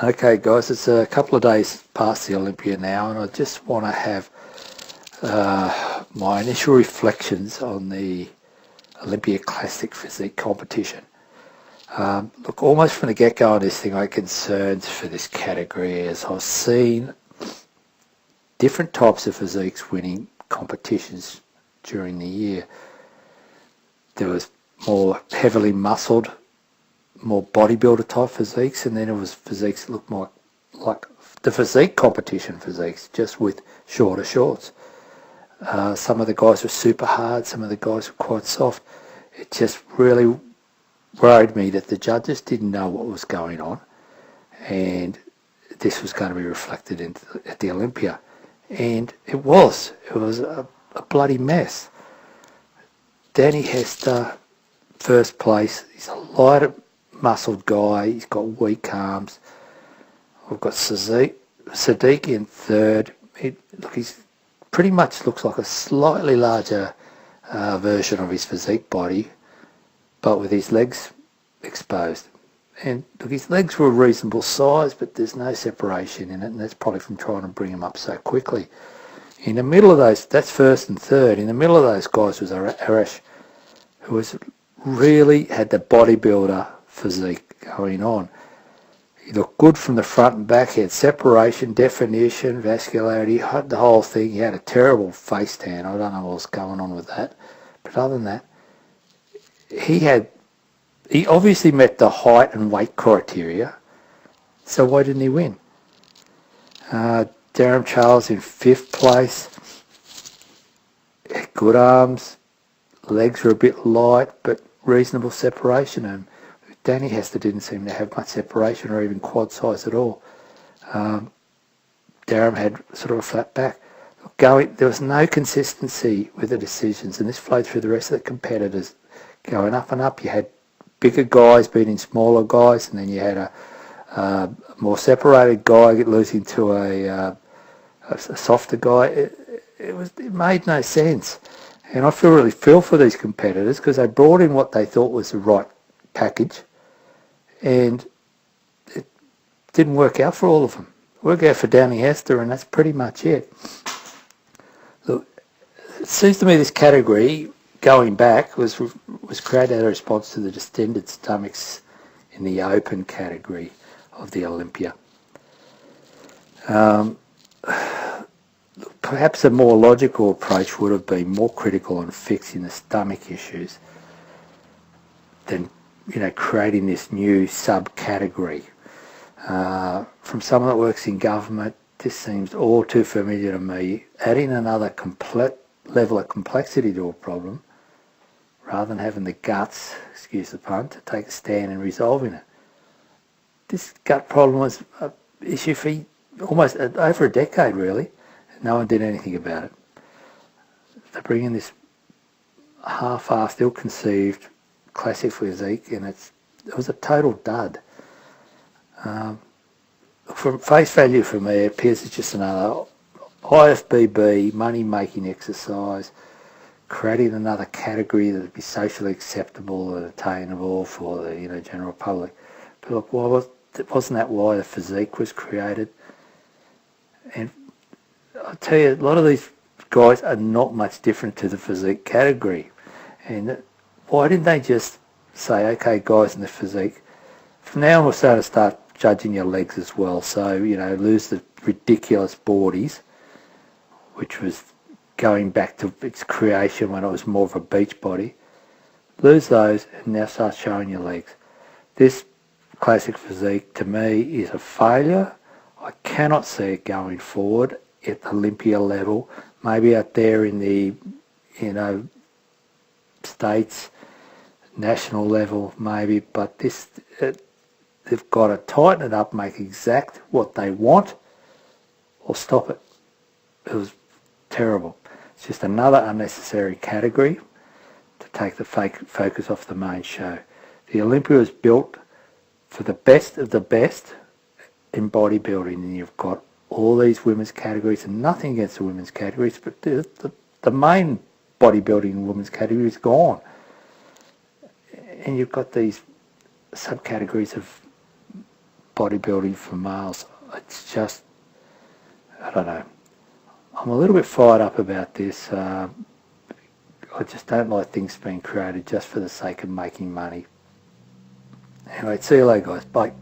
Okay guys, it's a couple of days past the Olympia now, and I just want to have my initial reflections on the Olympia Classic Physique competition. Look, almost from the get-go on this thing, I had concerns for this category as I've seen different types of physiques winning competitions during the year. There was more heavily muscled, more bodybuilder type physiques, and then it was physiques that looked more like the physique competition physiques, just with shorter shorts. Some of the guys were super hard, some of the guys were quite soft. It just really worried me that the judges didn't know what was going on, and this was going to be reflected at the Olympia. And it was a bloody mess. Danny Hester, first place. He's a lighter muscled guy. He's got weak arms. We've got Sadiq in third. He's pretty much looks like a slightly larger version of his physique body, but with his legs exposed. And look, his legs were a reasonable size, but there's no separation in it, and that's probably from trying to bring him up so quickly. In the middle of those, that's first and third. In the middle of those guys was Arash, who was really had the bodybuilder physique going on. He looked good from the front and back. He had separation, definition, vascularity, had the whole thing. He had a terrible face tan. I don't know what was going on with that. But other than that, he obviously met the height and weight criteria. So why didn't he win? Darren Charles in fifth place. Good arms. Legs were a bit light, but reasonable separation. And Danny Hester didn't seem to have much separation or even quad size at all. Darren had sort of a flat back. There was no consistency with the decisions, and this flowed through the rest of the competitors. Going up and up, you had bigger guys beating smaller guys, and then you had a more separated guy losing to a softer guy. It made no sense. And I really feel for these competitors because they brought in what they thought was the right package, and it didn't work out for all of them. It worked out for Danny Hester, and that's pretty much it. Look, it seems to me this category, going back, was created as a response to the distended stomachs in the open category of the Olympia. Perhaps a more logical approach would have been more critical on fixing the stomach issues than, creating this new subcategory. From someone that works in government, this seems all too familiar to me. Adding another level of complexity to a problem, rather than having the guts, excuse the pun, to take a stand and resolving it. This gut problem was an issue for almost over a decade, really. No one did anything about it. They bring in this half-assed, ill-conceived classic physique, and it was a total dud. From face value for me, it appears it's just another IFBB money-making exercise, creating another category that would be socially acceptable and attainable for the general public. But look, wasn't that why the physique was created? And I'll tell you, a lot of these guys are not much different to the physique category. And why didn't they just say, okay, guys in the physique, from now on we're starting to start judging your legs as well. So, lose the ridiculous boardies, which was going back to its creation when it was more of a beach body. Lose those and now start showing your legs. This classic physique, to me, is a failure. I cannot see it going forward at the Olympia level, maybe out there in the, states, national level maybe, but they've got to tighten it up, make exact what they want, or stop it. It was terrible. It's just another unnecessary category to take the focus off the main show. The Olympia was built for the best of the best in bodybuilding, and you've got all these women's categories, and nothing against the women's categories, but the main bodybuilding women's category is gone. And you've got these subcategories of bodybuilding for males. It's just, I don't know. I'm a little bit fired up about this. I just don't like things being created just for the sake of making money. Anyway, see you later, guys. Bye.